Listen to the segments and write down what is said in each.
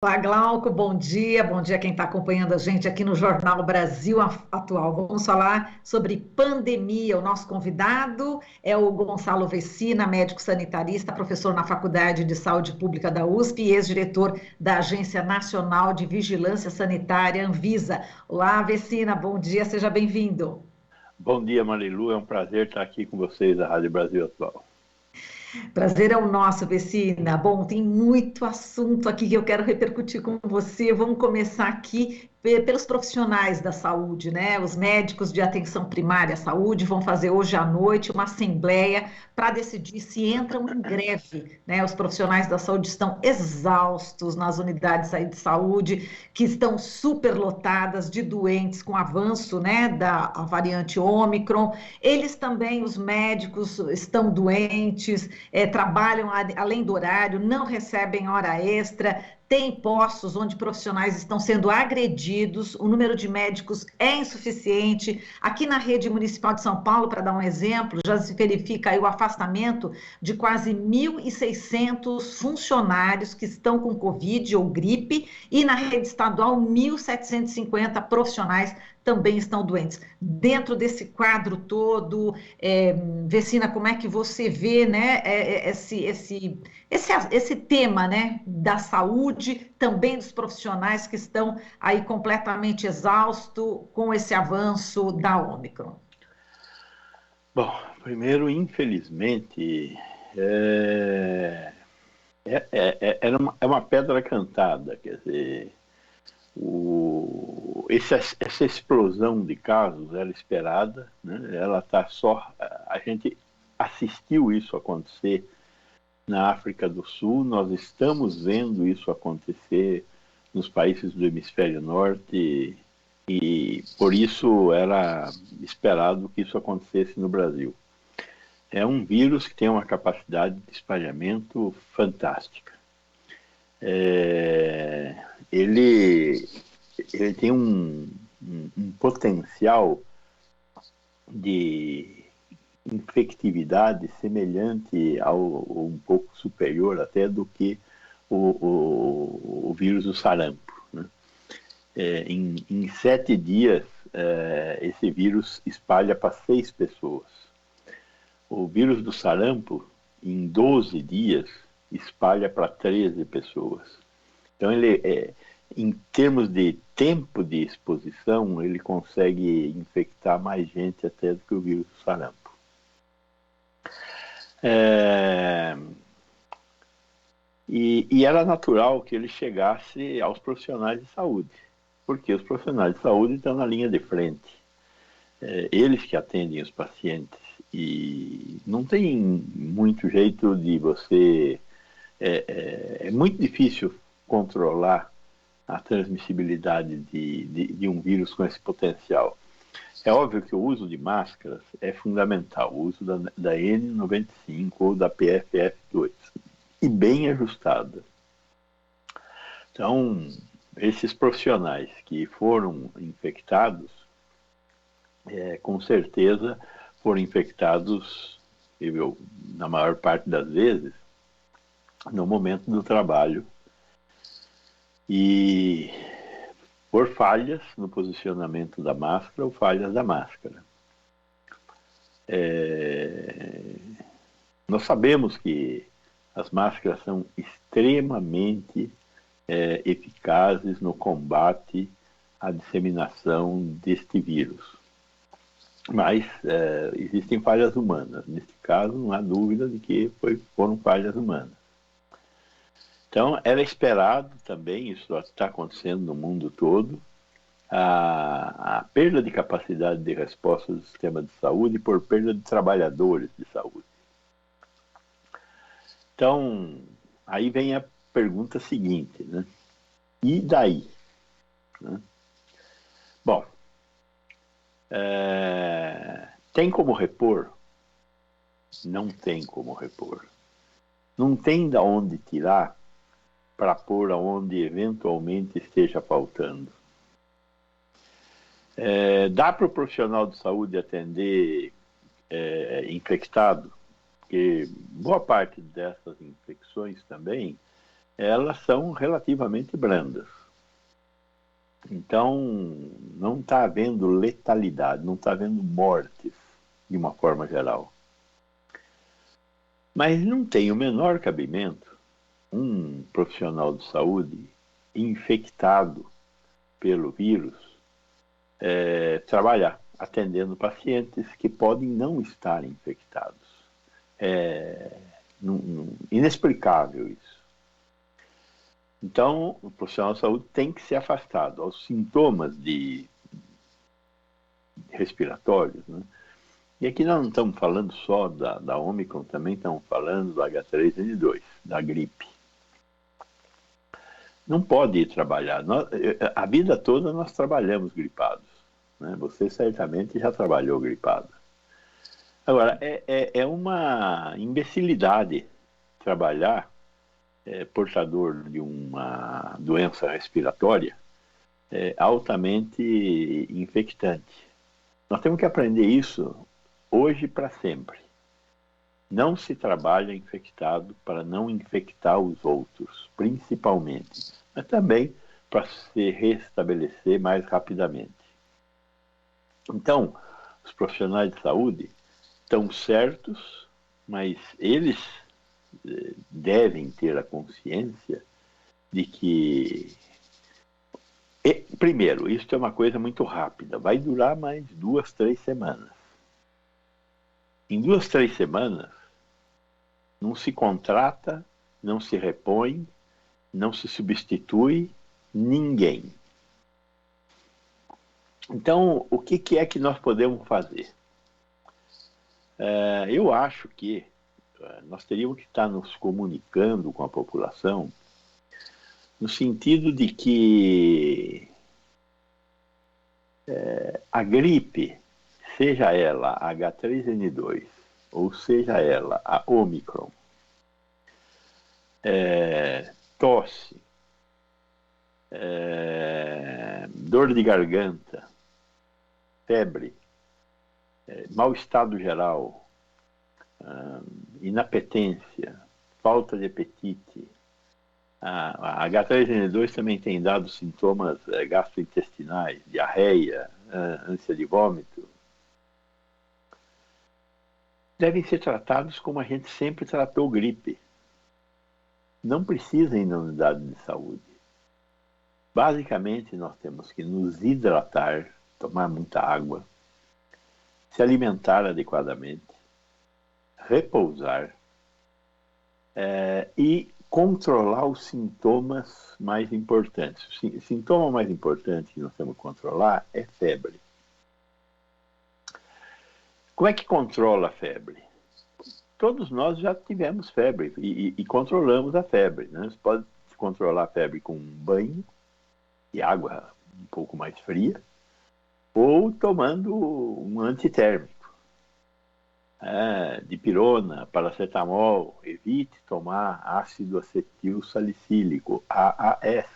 Olá, Glauco, bom dia quem está acompanhando a gente aqui no Jornal Brasil Atual. Vamos falar sobre pandemia. O nosso convidado é o Gonçalo Vecina, médico sanitarista, professor na Faculdade de Saúde Pública da USP e ex-diretor da Agência Nacional de Vigilância Sanitária, Anvisa. Olá, Vecina, bom dia, seja bem-vindo. Bom dia, Marilu. É um prazer estar aqui com vocês da Rádio Brasil Atual. Prazer é o nosso, Vecina. Bom, tem muito assunto aqui que eu quero repercutir com você. Vamos começar aqui pelos profissionais da saúde, né? Os médicos de atenção primária à saúde vão fazer hoje à noite uma assembleia para decidir se entram em greve, né? Os profissionais da saúde estão exaustos nas unidades aí de saúde, que estão superlotadas de doentes com avanço, né, da variante Ômicron. Eles também, os médicos, estão doentes, trabalham além do horário, não recebem hora extra, tem postos onde profissionais estão sendo agredidos, o número de médicos é insuficiente. Aqui na rede municipal de São Paulo, para dar um exemplo, já se verifica aí o afastamento de quase 1.600 funcionários que estão com Covid ou gripe, e na rede estadual, 1.750 profissionais também estão doentes. Dentro desse quadro todo, Vecina, como é que você vê, né, esse tema, né, da saúde, também dos profissionais que estão aí completamente exaustos com esse avanço da Ômicron? Bom, primeiro, infelizmente, é uma pedra cantada, quer dizer, essa explosão de casos era esperada, né? Ela está só. A gente assistiu isso acontecer na África do Sul, nós estamos vendo isso acontecer nos países do hemisfério norte e por isso era esperado que isso acontecesse no Brasil. É um vírus que tem uma capacidade de espalhamento fantástica. Ele tem um potencial de infectividade semelhante ou um pouco superior até do que o vírus do sarampo, né? Em 7 dias, esse vírus espalha para 6 pessoas. O vírus do sarampo, em 12 dias, espalha para 13 pessoas. Então, em termos de tempo de exposição, ele consegue infectar mais gente até do que o vírus do sarampo. E era natural que ele chegasse aos profissionais de saúde, porque os profissionais de saúde estão na linha de frente. Eles que atendem os pacientes. E não tem muito jeito de você... É muito difícil controlar a transmissibilidade de um vírus com esse potencial. É óbvio que o uso de máscaras é fundamental, o uso da N95 ou da PFF2, e bem ajustada. Então, esses profissionais que foram infectados, com certeza foram infectados, na maior parte das vezes, no momento do trabalho, e por falhas no posicionamento da máscara ou falhas da máscara. Nós sabemos que as máscaras são extremamente eficazes no combate à disseminação deste vírus. Mas existem falhas humanas. Neste caso, não há dúvida de que foram falhas humanas. Então, era esperado também, isso está acontecendo no mundo todo, a perda de capacidade de resposta do sistema de saúde por perda de trabalhadores de saúde. Então, aí vem a pergunta seguinte, né? E daí? Né? Bom, tem como repor? Não tem como repor. Não tem de onde tirar para pôr aonde eventualmente esteja faltando. Dá para o profissional de saúde atender infectado, porque boa parte dessas infecções também elas são relativamente brandas. Então, não está havendo letalidade, não está havendo mortes, de uma forma geral. Mas não tem o menor cabimento um profissional de saúde infectado pelo vírus trabalhar atendendo pacientes que podem não estar infectados. Inexplicável isso. Então, o profissional de saúde tem que ser afastado. Aos sintomas respiratórios, né? E aqui nós não estamos falando só da Omicron, também estamos falando do H3N2, da gripe. Não pode ir trabalhar. A vida toda nós trabalhamos gripados, né? Você certamente já trabalhou gripado. Agora, é uma imbecilidade trabalhar portador de uma doença respiratória altamente infectante. Nós temos que aprender isso hoje para sempre. Não se trabalha infectado para não infectar os outros, principalmente, mas também para se restabelecer mais rapidamente. Então, os profissionais de saúde estão certos, mas eles devem ter a consciência de que, primeiro, isso é uma coisa muito rápida, vai durar mais 2, 3 semanas. Em 2, 3 semanas, não se contrata, não se repõe, não se substitui ninguém. Então, o que é que nós podemos fazer? Eu acho que nós teríamos que estar nos comunicando com a população no sentido de que a gripe, seja ela H3N2 ou seja ela a Omicron, tosse, dor de garganta, febre, mau estado geral, inapetência, falta de apetite. A H3N2 também tem dado sintomas gastrointestinais, diarreia, ânsia de vômito. Devem ser tratados como a gente sempre tratou gripe. Não precisa ir na unidade de saúde. Basicamente, nós temos que nos hidratar, tomar muita água, se alimentar adequadamente, repousar e controlar os sintomas mais importantes. O sintoma mais importante que nós temos que controlar é febre. Como é que controla a febre? Todos nós já tivemos febre e controlamos a febre, né? Você pode controlar a febre com banho e água um pouco mais fria, ou tomando um antitérmico. Dipirona, paracetamol, evite tomar ácido acetil salicílico, AAS,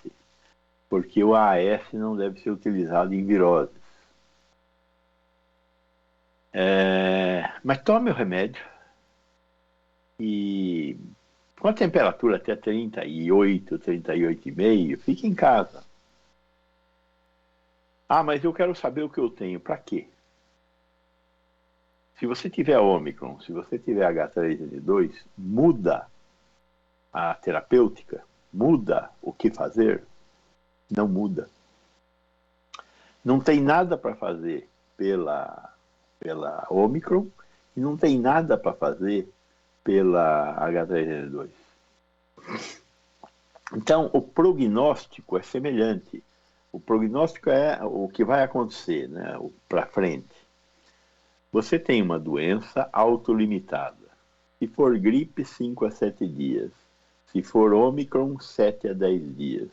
porque o AAS não deve ser utilizado em viroses. Mas tome o remédio e com a temperatura até 38, 38,5, fique em casa. Mas eu quero saber o que eu tenho. Para quê? Se você tiver Omicron, se você tiver H3N2, muda a terapêutica, muda o que fazer? Não muda. Não tem nada para fazer pela Omicron e não tem nada para fazer pela H3N2. Então, o prognóstico é semelhante. O prognóstico é o que vai acontecer, né, para frente. Você tem uma doença autolimitada. Se for gripe, 5 a 7 dias. Se for Omicron, 7 a 10 dias.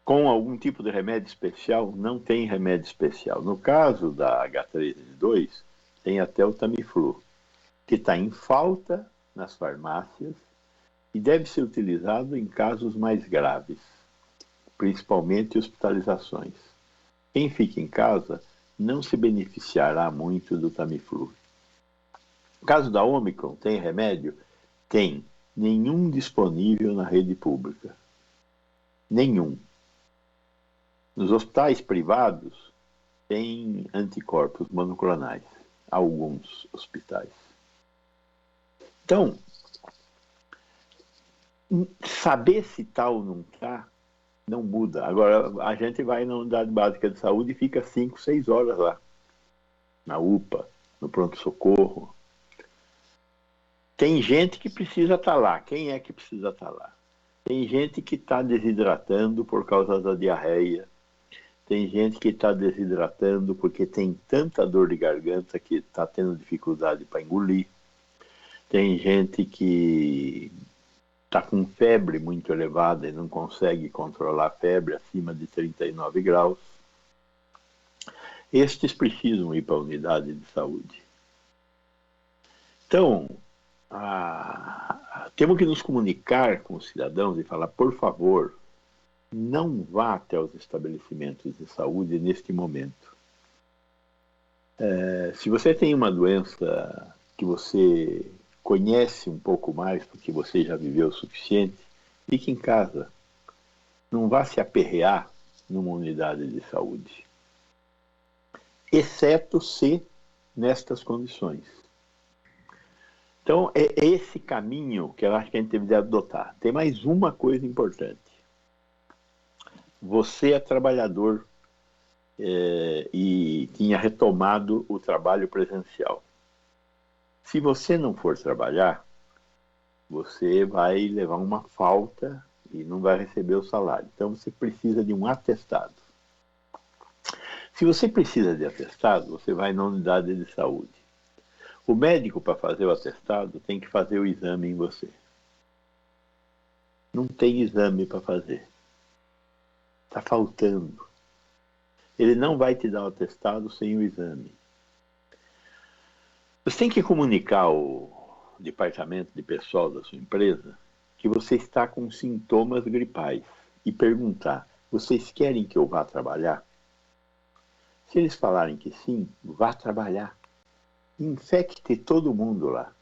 Com algum tipo de remédio especial? Não tem remédio especial. No caso da H3N2, tem até o Tamiflu, que está em falta nas farmácias e deve ser utilizado em casos mais graves, principalmente hospitalizações. Quem fica em casa não se beneficiará muito do Tamiflu. No caso da Omicron, tem remédio? Tem. nenhum disponível na rede pública. Nenhum. Nos hospitais privados, tem anticorpos monoclonais. Alguns hospitais. Então, saber se está ou não está, não muda. Agora, a gente vai na unidade básica de saúde e fica 5, 6 horas lá. Na UPA, no pronto-socorro. Tem gente que precisa estar lá. Quem é que precisa estar lá? Tem gente que está desidratando por causa da diarreia. Tem gente que está desidratando porque tem tanta dor de garganta que está tendo dificuldade para engolir. Tem gente que está com febre muito elevada e não consegue controlar a febre acima de 39 graus. Estes precisam ir para a unidade de saúde. Então, temos que nos comunicar com os cidadãos e falar, por favor, não vá até os estabelecimentos de saúde neste momento. Se você tem uma doença que você conhece um pouco mais, porque você já viveu o suficiente, fique em casa. Não vá se aperrear numa unidade de saúde. Exceto se nestas condições. Então, é esse caminho que eu acho que a gente deve adotar. Tem mais uma coisa importante. Você é trabalhador e tinha retomado o trabalho presencial. Se você não for trabalhar, você vai levar uma falta e não vai receber o salário. Então, você precisa de um atestado. Se você precisa de atestado, você vai na unidade de saúde. O médico, para fazer o atestado, tem que fazer o exame em você. Não tem exame para fazer. Está faltando. Ele não vai te dar o atestado sem o exame. Você tem que comunicar ao departamento de pessoal da sua empresa que você está com sintomas gripais e perguntar, vocês querem que eu vá trabalhar? Se eles falarem que sim, vá trabalhar. Infecte todo mundo lá.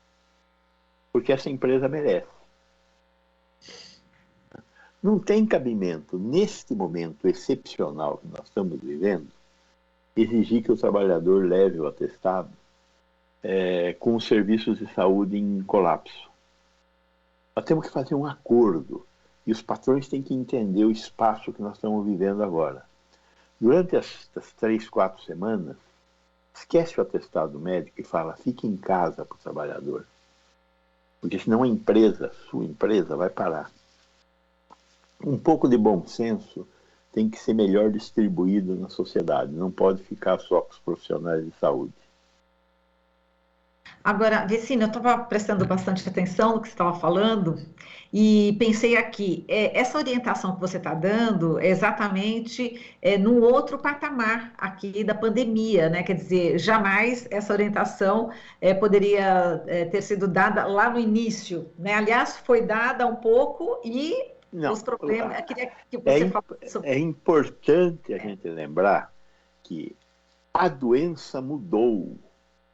Porque essa empresa merece. Não tem cabimento, neste momento excepcional que nós estamos vivendo, exigir que o trabalhador leve o atestado com os serviços de saúde em colapso. Nós temos que fazer um acordo e os patrões têm que entender o espaço que nós estamos vivendo agora. Durante estas 3, 4 semanas, esquece o atestado médico e fala, fique em casa para o trabalhador. Porque senão a empresa, sua empresa, vai parar. Um pouco de bom senso tem que ser melhor distribuído na sociedade. Não pode ficar só com os profissionais de saúde. Agora, Vecina, eu estava prestando bastante atenção no que você estava falando e pensei aqui, essa orientação que você está dando é exatamente num outro patamar aqui da pandemia, né? Quer dizer, jamais essa orientação poderia ter sido dada lá no início, né? Aliás, foi dada um pouco e Não, os problemas. Eu queria que você falasse sobre. é importante a gente lembrar que a doença mudou.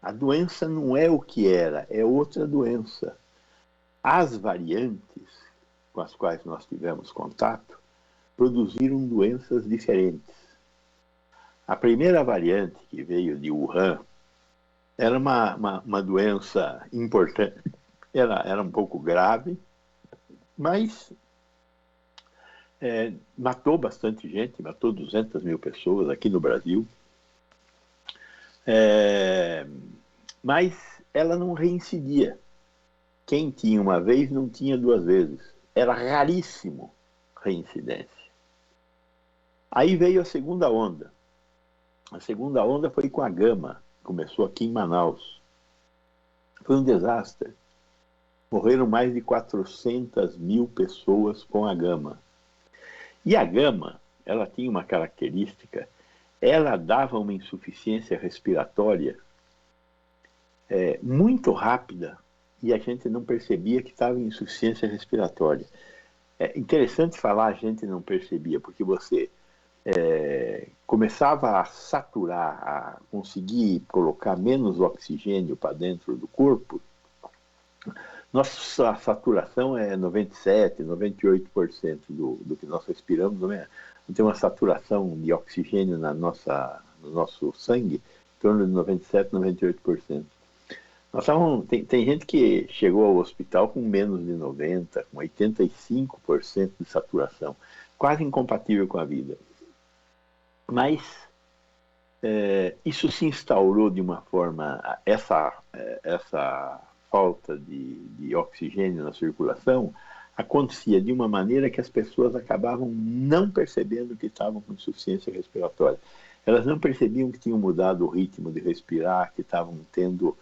A doença não é o que era, é outra doença. As variantes com as quais nós tivemos contato produziram doenças diferentes. A primeira variante que veio de Wuhan era uma doença importante, era um pouco grave, mas matou bastante gente, matou 200 mil pessoas aqui no Brasil. Mas ela não reincidia. Quem tinha uma vez não tinha 2 vezes. Era raríssimo reincidência. Aí veio a segunda onda. A segunda onda foi com a Gama. Começou aqui em Manaus. Foi um desastre. Morreram mais de 400 mil pessoas com a Gama. E a Gama, ela tinha uma característica, ela dava uma insuficiência respiratória muito rápida e a gente não percebia que estava em insuficiência respiratória. É interessante falar a gente não percebia, porque você começava a saturar, a conseguir colocar menos oxigênio para dentro do corpo, Nossa saturação é 97%, 98% do que nós respiramos. Não tem uma saturação de oxigênio no nosso sangue, em torno de 97%, 98%. Tem gente que chegou ao hospital com menos de 90%, com 85% de saturação, quase incompatível com a vida. Mas isso se instaurou de uma forma, essa falta de oxigênio na circulação acontecia de uma maneira que as pessoas acabavam não percebendo que estavam com insuficiência respiratória. Elas não percebiam que tinham mudado o ritmo de respirar, que estavam tendo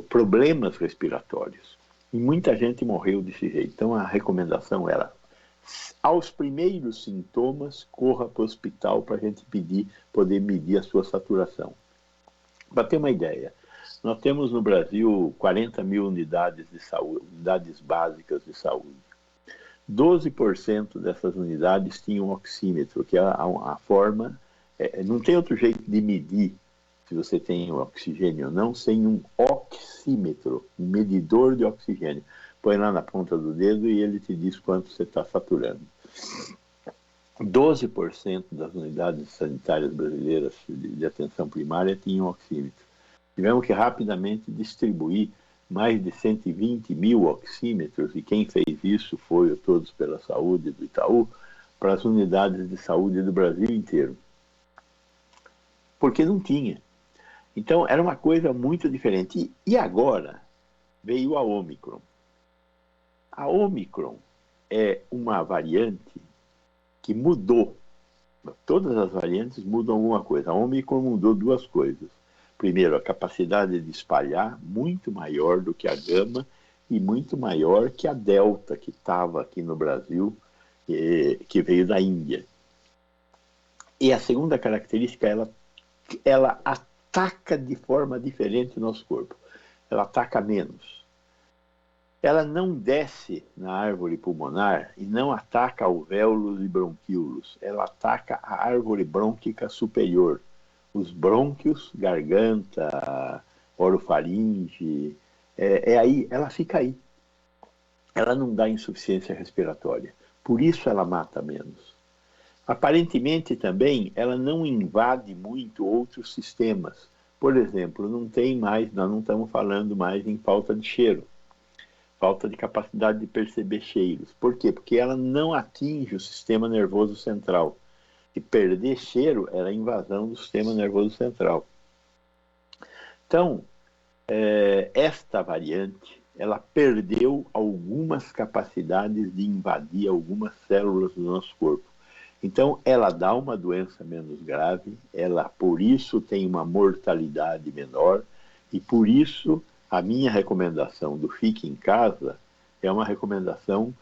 problemas respiratórios. E muita gente morreu desse jeito. Então a recomendação era, aos primeiros sintomas, corra para o hospital para a gente poder medir a sua saturação. Para ter uma ideia, nós temos no Brasil 40 mil unidades de saúde, unidades básicas de saúde. 12% dessas unidades tinham oxímetro, que é a forma, não tem outro jeito de medir se você tem oxigênio ou não, sem um oxímetro, um medidor de oxigênio. Põe lá na ponta do dedo e ele te diz quanto você está saturando. 12% das unidades sanitárias brasileiras de atenção primária tinham oxímetro. Tivemos que rapidamente distribuir mais de 120 mil oxímetros, e quem fez isso foi o Todos pela Saúde do Itaú, para as unidades de saúde do Brasil inteiro. Porque não tinha. Então, era uma coisa muito diferente. E agora veio a Ômicron. A Ômicron é uma variante que mudou. Todas as variantes mudam alguma coisa. A Ômicron mudou duas coisas. Primeiro, a capacidade de espalhar, muito maior do que a Gama e muito maior que a Delta, que estava aqui no Brasil, que veio da Índia. E a segunda característica, ela ataca de forma diferente o nosso corpo. Ela ataca menos. Ela não desce na árvore pulmonar e não ataca alvéolos e bronquíolos. Ela ataca a árvore brônquica superior. Os brônquios, garganta, orofaringe, aí, ela fica aí. Ela não dá insuficiência respiratória. Por isso ela mata menos. Aparentemente também ela não invade muito outros sistemas. Por exemplo, nós não estamos falando mais em falta de cheiro, falta de capacidade de perceber cheiros. Por quê? Porque ela não atinge o sistema nervoso central. E perder cheiro era invasão do sistema nervoso central. Então, esta variante, ela perdeu algumas capacidades de invadir algumas células do nosso corpo. Então, ela dá uma doença menos grave, ela, por isso, tem uma mortalidade menor, e por isso, a minha recomendação do fique em casa é uma recomendação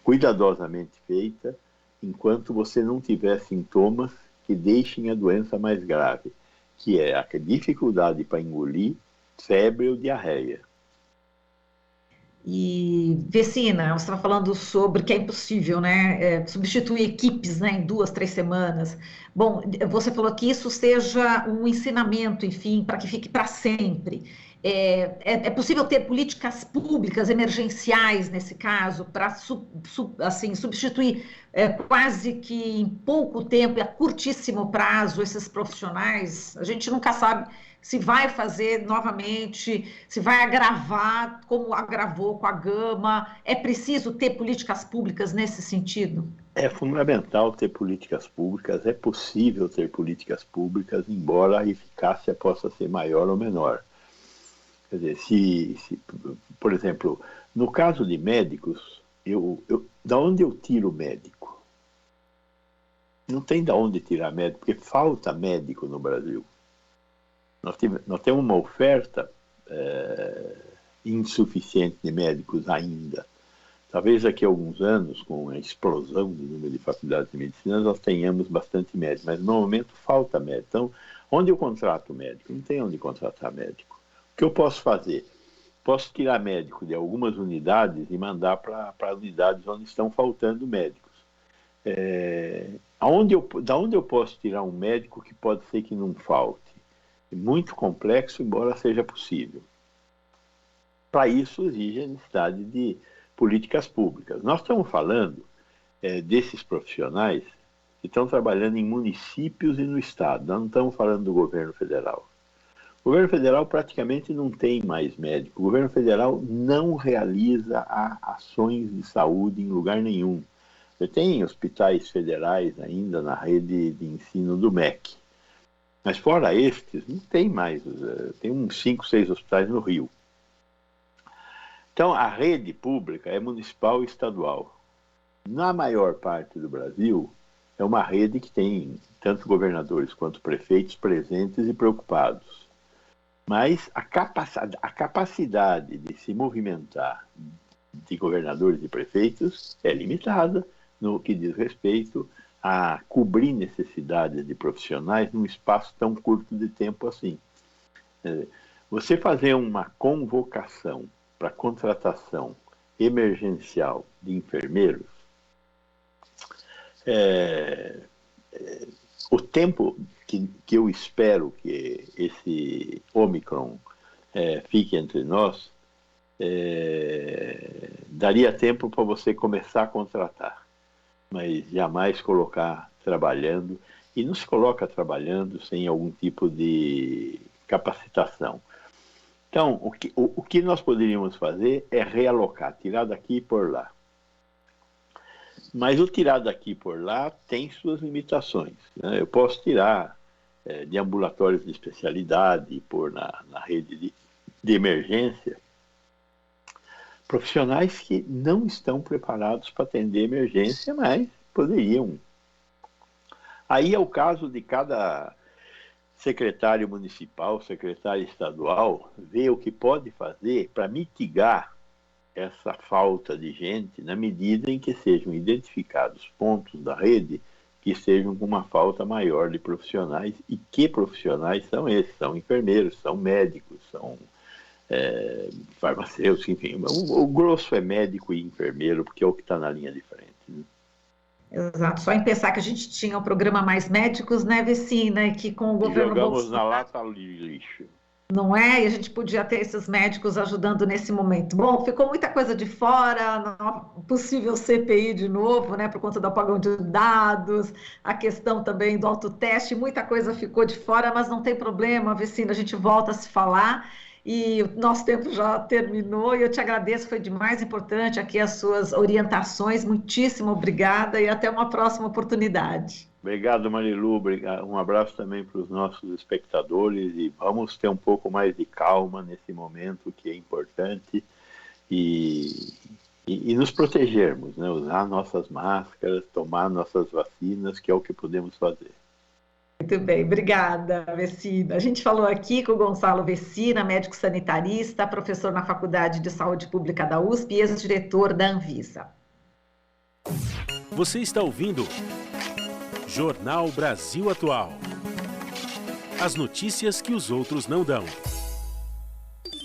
cuidadosamente feita, enquanto você não tiver sintomas que deixem a doença mais grave, que é a dificuldade para engolir, febre ou diarreia. E, Vecina, você estava falando sobre que é impossível, né, substituir equipes, né, em 2, 3 semanas. Bom, você falou que isso seja um ensinamento, enfim, para que fique para sempre. É possível ter políticas públicas emergenciais nesse caso para assim, substituir quase que em pouco tempo, a curtíssimo prazo, esses profissionais? A gente nunca sabe se vai fazer novamente, se vai agravar, como agravou com a Gama. É preciso ter políticas públicas nesse sentido? É fundamental ter políticas públicas, é possível ter políticas públicas, embora a eficácia possa ser maior ou menor. Quer dizer, por exemplo, no caso de médicos, da onde eu tiro médico? Não tem da onde tirar médico, porque falta médico no Brasil. Nós temos uma oferta insuficiente de médicos ainda. Talvez daqui a alguns anos, com a explosão do número de faculdades de medicina, nós tenhamos bastante médico, mas no momento falta médico. Então, onde eu contrato médico? Não tem onde contratar médico. O que eu posso fazer? Posso tirar médico de algumas unidades e mandar para unidades onde estão faltando médicos. Da onde eu posso tirar um médico que pode ser que não falte? É muito complexo, embora seja possível. Para isso exige a necessidade de políticas públicas. Nós estamos falando desses profissionais que estão trabalhando em municípios e no Estado. Nós não estamos falando do governo federal. O governo federal praticamente não tem mais médico. O governo federal não realiza ações de saúde em lugar nenhum. Você tem hospitais federais ainda na rede de ensino do MEC. Mas fora estes, não tem mais. Tem uns 5, 6 hospitais no Rio. Então, a rede pública é municipal e estadual. Na maior parte do Brasil, é uma rede que tem tanto governadores quanto prefeitos presentes e preocupados. Mas a capacidade de se movimentar de governadores e prefeitos é limitada no que diz respeito a cobrir necessidades de profissionais num espaço tão curto de tempo assim. Você fazer uma convocação para contratação emergencial de enfermeiros, o tempo que eu espero que esse Ômicron fique entre nós, daria tempo para você começar a contratar, mas jamais colocar trabalhando, e não se coloca trabalhando sem algum tipo de capacitação. Então, o que nós poderíamos fazer é realocar, tirar daqui e pôr lá. Mas o tirar daqui e pôr lá tem suas limitações, né? Eu posso tirar de ambulatórios de especialidade e pôr na rede de emergência profissionais que não estão preparados para atender emergência, mas poderiam. Aí é o caso de cada secretário municipal, secretário estadual, ver o que pode fazer para mitigar essa falta de gente, na medida em que sejam identificados pontos da rede que estejam com uma falta maior de profissionais. E que profissionais são esses? São enfermeiros, são médicos, são farmacêuticos, enfim. O grosso é médico e enfermeiro, porque é o que está na linha de frente, né? Exato, só em pensar que a gente tinha o programa Mais Médicos, né, Vecina, e que com o governo jogamos Bolsonaro, na lata de lixo. não é? E a gente podia ter esses médicos ajudando nesse momento. Bom, ficou muita coisa de fora, não possível CPI de novo, né, por conta do apagão de dados, a questão também do autoteste, muita coisa ficou de fora, mas não tem problema, Vecina, a gente volta a se falar. E o nosso tempo já terminou e eu te agradeço, foi demais importante aqui as suas orientações. Muitíssimo obrigada e até uma próxima oportunidade. Obrigado, Marilu. Um abraço também para os nossos espectadores e vamos ter um pouco mais de calma nesse momento que é importante e nos protegermos, né? Usar nossas máscaras, tomar nossas vacinas, que é o que podemos fazer. Muito bem, obrigada, Vecina. A gente falou aqui com o Gonçalo Vecina, médico sanitarista, professor na Faculdade de Saúde Pública da USP e ex-diretor da Anvisa. Você está ouvindo Jornal Brasil Atual. As notícias que os outros não dão.